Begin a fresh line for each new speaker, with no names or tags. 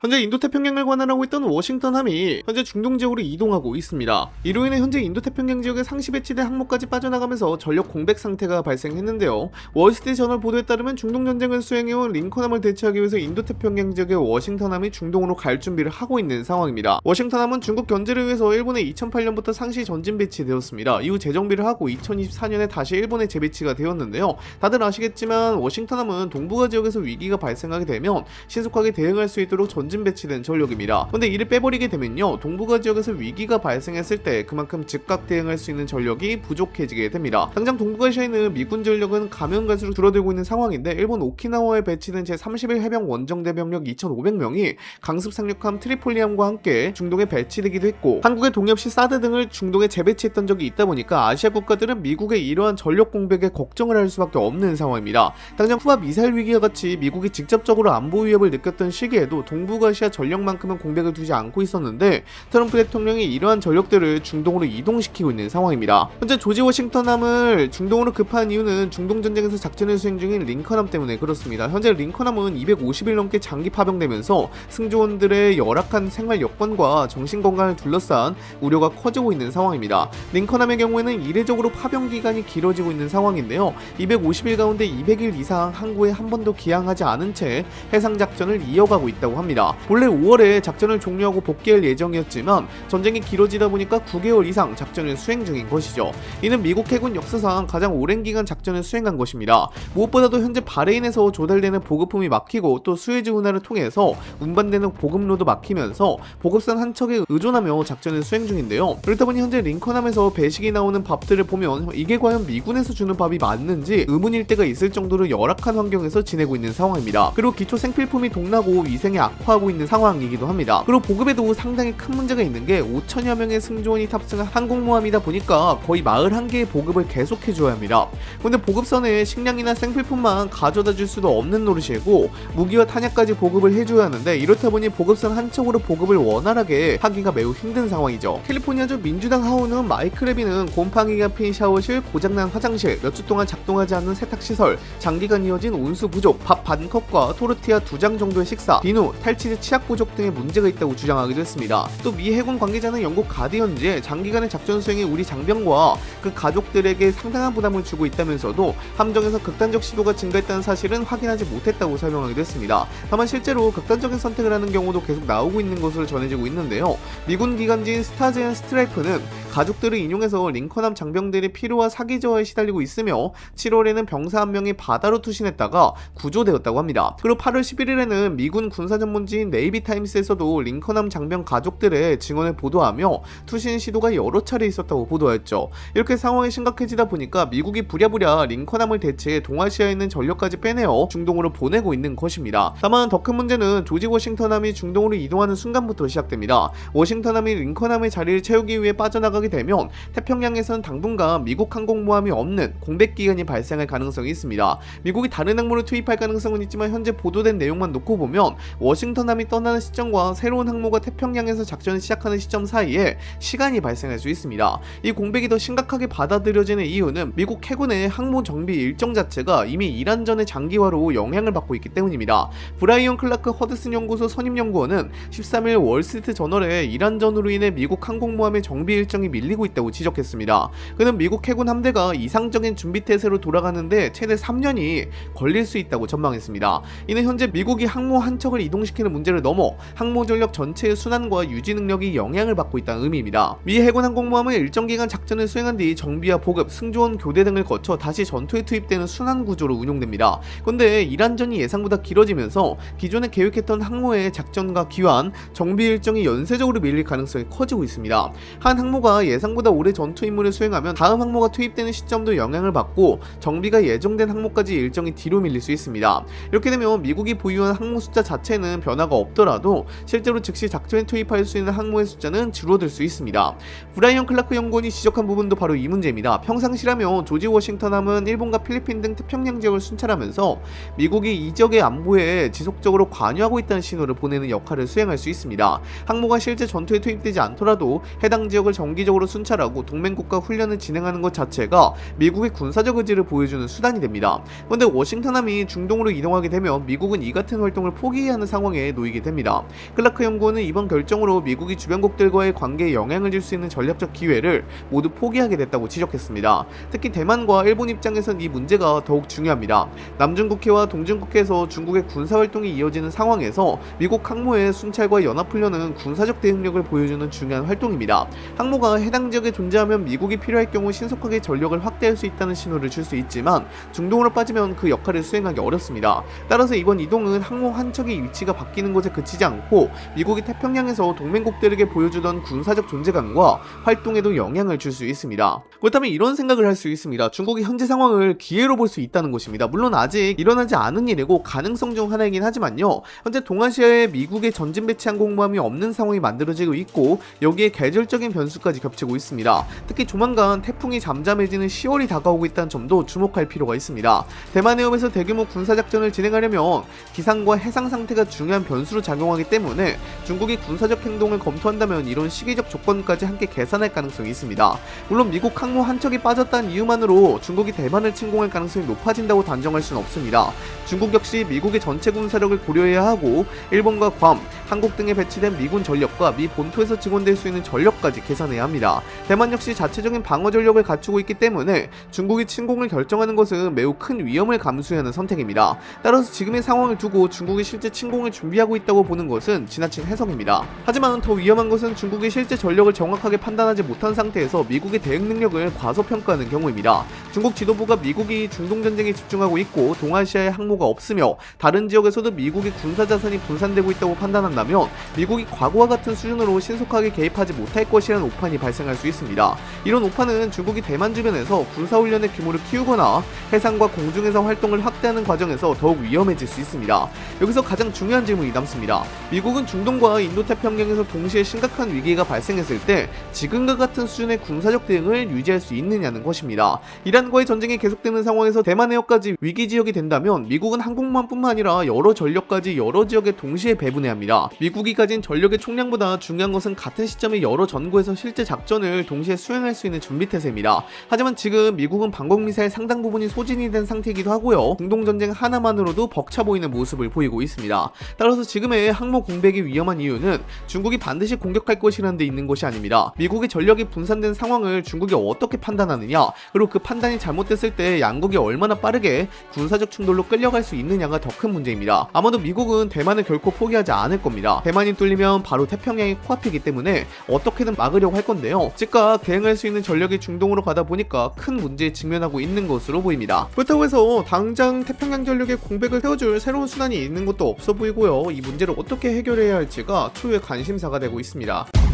현재 인도태평양을 관할하고 있던 워싱턴함이 현재 중동 지역으로 이동하고 있습니다. 이로 인해 현재 인도태평양 지역에 상시 배치된 항모까지 빠져나가면서 전력 공백 상태가 발생했는데요. 월스트리트 저널 보도에 따르면 중동 전쟁을 수행해온 링컨함을 대체하기 위해서 인도태평양 지역의 워싱턴함이 중동으로 갈 준비를 하고 있는 상황입니다. 워싱턴함은 중국 견제를 위해서 일본에 2008년부터 상시 전진 배치되었습니다. 이후 재정비를 하고 2024년에 다시 일본에 재배치가 되었는데요. 다들 아시겠지만 워싱턴함은 동북아 지역에서 위기가 발생하게 되면 신속하게 대응할 수 있도록 전진 배치된 전력입니다. 근데 이를 빼버리게 되면요, 동북아 지역에서 위기가 발생했을 때 그만큼 즉각 대응할 수 있는 전력이 부족해지게 됩니다. 당장 동북아시아에는 미군 전력은 가면 갈수록 줄어들고 있는 상황인데, 일본 오키나와에 배치된 제31 해병 원정대 병력 2,500명이 강습 상륙함 트리폴리함과 함께 중동에 배치되기도 했고, 한국의 동해 없이 사드 등을 중동에 재배치했던 적이 있다 보니까 아시아 국가들은 미국의 이러한 전력 공백에 걱정을 할 수밖에 없는 상황입니다. 당장 쿠바 미사일 위기와 같이 미국이 직접적으로 안보 위협을 느꼈던 시기에도 동북아시아 전력만큼은 공백을 두지 않고 있었는데, 트럼프 대통령이 이러한 전력들을 중동으로 이동시키고 있는 상황입니다. 현재 조지 워싱턴함을 중동으로 급한 이유는 중동 전쟁에서 작전을 수행 중인 링컨함 때문에 그렇습니다. 현재 링컨함은 250일 넘게 장기 파병되면서 승조원들의 열악한 생활 여건과 정신건강을 둘러싼 우려가 커지고 있는 상황입니다. 링컨함의 경우에는 이례적으로 파병 기간이 길어지고 있는 상황인데요. 250일 가운데 200일 이상 항구에 한 번도 기항하지 않은 채 해상 작전을 이어가고 있다고 합니다. 원래 5월에 작전을 종료하고 복귀할 예정이었지만 전쟁이 길어지다 보니까 9개월 이상 작전을 수행 중인 것이죠. 이는 미국 해군 역사상 가장 오랜 기간 작전을 수행한 것입니다. 무엇보다도 현재 바레인에서 조달되는 보급품이 막히고 또 수에즈 운하를 통해서 운반되는 보급로도 막히면서 보급선 한 척에 의존하며 작전을 수행 중인데요. 그렇다 보니 현재 링컨함에서 배식이 나오는 밥들을 보면 이게 과연 미군에서 주는 밥이 맞는지 의문일 때가 있을 정도로 열악한 환경에서 지내고 있는 상황입니다. 그리고 기초 생필품이 동나고 위생이 악화하고 있는 상황이기도 합니다. 그리고 보급에도 상당히 큰 문제가 있는 게 5천여 명의 승조원이 탑승한 항공모함이다 보니까 거의 41개의 보급을 계속해줘야 합니다. 근데 보급선에 식량이나 생필품만 가져다 줄 수도 없는 노릇이고 무기와 탄약까지 보급을 해줘야 하는데, 이렇다 보니 보급선 한 척으로 보급을 원활하게 하기가 매우 힘든 상황이죠. 캘리포니아주 민주당 하원의원 마이크 레비는 곰팡이가 핀 샤워실, 고장난 화장실, 몇 주 동안 작동하지 않는 세탁시설, 장기간 이어진 온수 부족, 밥 반 컵과 토르티아 2장 정도의 식사, 비누, 탈취제 치약 부족 등의 문제가 있다고 주장하기도 했습니다. 또 미 해군 관계자는 영국 가디언즈에 장기간의 작전 수행에 우리 장병과 그 가족들에게 상당한 부담을 주고 있다면서도 함정에서 극단적 시도가 증가했다는 사실은 확인하지 못했다고 설명하기도 했습니다. 다만 실제로 극단적인 선택을 하는 경우도 계속 나오고 있는 것으로 전해지고 있는데요. 미군 기관지인 스타즈 앤 스트라이프는 가족들을 인용해서 링컨함 장병들이 피로와 사기저하에 시달리고 있으며 7월에는 병사 한 명이 바다로 투신했다가 구조되었다고 합니다. 그리고 8월 11일에는 미군 군사 전문지인 네이비 타임스에서도 링컨함 장병 가족들의 증언을 보도하며 투신 시도가 여러 차례 있었다고 보도했죠. 이렇게 상황이 심각해지다 보니까 미국이 부랴부랴 링컨함을 대체해 동아시아에 있는 전력까지 빼내어 중동으로 보내고 있는 것입니다. 다만 더 큰 문제는 조지 워싱턴함이 중동으로 이동하는 순간부터 시작됩니다. 워싱턴함이 링컨함의 자리를 채우기 위해 빠져나가게 되면 태평양에서는 당분간 미국 항공모함이 없는 공백 기간이 발생할 가능성이 있습니다. 미국이 다른 항모를 투입할 가능성은 있지만 현재 보도된 내용만 놓고 보면 워싱턴함이 떠나는 시점과 새로운 항모가 태평양에서 작전을 시작하는 시점 사이에 시간이 발생할 수 있습니다. 이 공백이 더 심각하게 받아들여지는 이유는 미국 해군의 항모 정비 일정 자체가 이미 이란전의 장기화로 영향을 받고 있기 때문입니다. 브라이언 클라크 허드슨 연구소 선임연구원은 13일 월스트리트 저널에 이란전으로 인해 미국 항공모함의 정비 일정이 밀리고 있다고 지적했습니다. 그는 미국 해군 함대가 이상적인 준비 태세로 돌아가는데 최대 3년이 걸릴 수 있다고 전망했습니다. 이는 현재 미국이 항모 한 척을 이동시키는 문제를 넘어 항모 전력 전체의 순환과 유지 능력이 영향을 받고 있다는 의미입니다. 미 해군 항공모함은 일정 기간 작전을 수행한 뒤 정비와 보급, 승조원 교대 등을 거쳐 다시 전투에 투입되는 순환 구조로 운용됩니다. 그런데 이란전이 예상보다 길어지면서 기존에 계획했던 항모의 작전과 기환, 정비 일정이 연쇄적으로 밀릴 가능성이 커지고 있습니다. 한 항모가 예상보다 오래 전투 임무를 수행하면 다음 항모가 투입되는 시점도 영향을 받고 정비가 예정된 항모까지 일정이 뒤로 밀릴 수 있습니다. 이렇게 되면 미국이 보유한 항모 숫자 자체는 변화가 없더라도 실제로 즉시 작전에 투입할 수 있는 항모의 숫자는 줄어들 수 있습니다. 브라이언 클라크 연구원이 지적한 부분도 바로 이 문제입니다. 평상시라면 조지 워싱턴함은 일본과 필리핀 등 태평양 지역을 순찰하면서 미국이 이 지역의 안보에 지속적으로 관여하고 있다는 신호를 보내는 역할을 수행할 수 있습니다. 항모가 실제 전투에 투입되지 않더라도 해당 지역을 정기적으로 순찰하고 동맹국가 훈련을 진행하는 것 자체가 미국의 군사적 의지를 보여주는 수단이 됩니다. 그런데 워싱턴함이 중동으로 이동하게 되면 미국은 이 같은 활동을 포기해야 하는 상황에 놓이게 됩니다. 클라크 연구원은 이번 결정으로 미국이 주변국들과의 관계에 영향을 줄 수 있는 전략적 기회를 모두 포기하게 됐다고 지적했습니다. 특히 대만과 일본 입장에선 이 문제가 더욱 중요합니다. 남중국해와 동중국해에서 중국의 군사활동이 이어지는 상황에서 미국 항모의 순찰과 연합훈련은 군사적 대응력을 보여주는 중요한 활동입니다. 항모가 해당 지역에 존재하면 미국이 필요할 경우 신속하게 전력을 확대할 수 있다는 신호를 줄 수 있지만 중동으로 빠지면 그 역할을 수행하기 어렵습니다. 따라서 이번 이동은 항모 한 척의 위치가 바뀌는 것에 그치지 않고 미국이 태평양에서 동맹국들에게 보여주던 군사적 존재감과 활동에도 영향을 줄 수 있습니다. 그렇다면 이런 생각을 할 수 있습니다. 중국이 현재 상황을 기회로 볼 수 있다는 것입니다. 물론 아직 일어나지 않은 일이고 가능성 중 하나이긴 하지만요. 현재 동아시아에 미국의 전진 배치 항공모함이 없는 상황이 만들어지고 있고 여기에 계절적인 변수까지 겹치고 있습니다. 특히 조만간 태풍이 잠잠해지는 10월이 다가오고 있다는 점도 주목할 필요가 있습니다. 대만 해협에서 대규모 군사작전을 진행하려면 기상과 해상 상태가 중요한 변수로 작용하기 때문에 중국이 군사적 행동을 검토한다면 이런 시기적 조건까지 함께 계산할 가능성이 있습니다. 물론 미국 항모 한 척이 빠졌다는 이유만으로 중국이 대만을 침공할 가능성이 높아진다고 단정할 수는 없습니다. 중국 역시 미국의 전체 군사력을 고려해야 하고 일본과 괌, 한국 등에 배치된 미군 전력과 미 본토에서 지원될 수 있는 전력까지 계산해야 합니다. 대만 역시 자체적인 방어 전력을 갖추고 있기 때문에 중국이 침공을 결정하는 것은 매우 큰 위험을 감수해야 하는 선택입니다. 따라서 지금의 상황을 두고 중국이 실제 침공을 준비하고 있다고 보는 것은 지나친 해석입니다. 하지만 더 위험한 것은 중국이 실제 전력을 정확하게 판단하지 못한 상태에서 미국의 대응 능력을 과소평가하는 경우입니다. 중국 지도부가 미국이 중동전쟁에 집중하고 있고 동아시아에 항모가 없으며 다른 지역에서도 미국의 군사자산이 분산되고 있다고 판단한다면 미국이 과거와 같은 수준으로 신속하게 개입하지 못할 것이라는 오판이 발생할 수 있습니다. 이런 오판은 중국이 대만 주변에서 군사훈련의 규모를 키우거나 해상과 공중에서 활동을 확대하는 과정에서 더욱 위험해질 수 있습니다. 여기서 가장 중요한 질문이 남습니다. 미국은 중동과 인도태평양에서 동시에 심각한 위기가 발생했을 때 지금과 같은 수준의 군사적 대응을 유지할 수 있느냐는 것입니다. 이란과의 전쟁이 계속되는 상황에서 대만 해협까지 위기 지역이 된다면 미국은 항공모함뿐만 아니라 여러 전력까지 여러 지역에 동시에 배분해야 합니다. 미국이 가진 전력의 총량보다 중요한 것은 같은 시점에 여러 전구에서 실제 작전을 동시에 수행할 수 있는 준비태세입니다. 하지만 지금 미국은 방공미사일 상당 부분이 소진이 된 상태이기도 하고요. 중동전쟁 하나만으로도 벅차 보이는 모습을 보이고 있습니다. 따라서 지금의 항모 공백이 위험한 이유는 중국이 반드시 공격할 것이라는 데 있는 것이 아닙니다. 미국의 전력이 분산된 상황을 중국이 어떻게 판단하느냐, 그리고 그 판단이 잘못됐을 때 양국이 얼마나 빠르게 군사적 충돌로 끌려갈 수 있느냐가 더 큰 문제입니다. 아마도 미국은 대만을 결코 포기하지 않을 겁니다. 대만이 뚫리면 바로 태평양이 코앞이기 때문에 어떻게든 막으려고 할 건데요. 즉각 대응할 수 있는 전력이 중동으로 가다 보니까 큰 문제에 직면하고 있는 것으로 보입니다. 그렇다고 해서 당장 태평양 전력의 공백을 채워줄 새로운 수단이 있는 것도 없어 보이고요. 이 문제를 어떻게 해결해야 할지가 초유의 관심사가 되고 있습니다.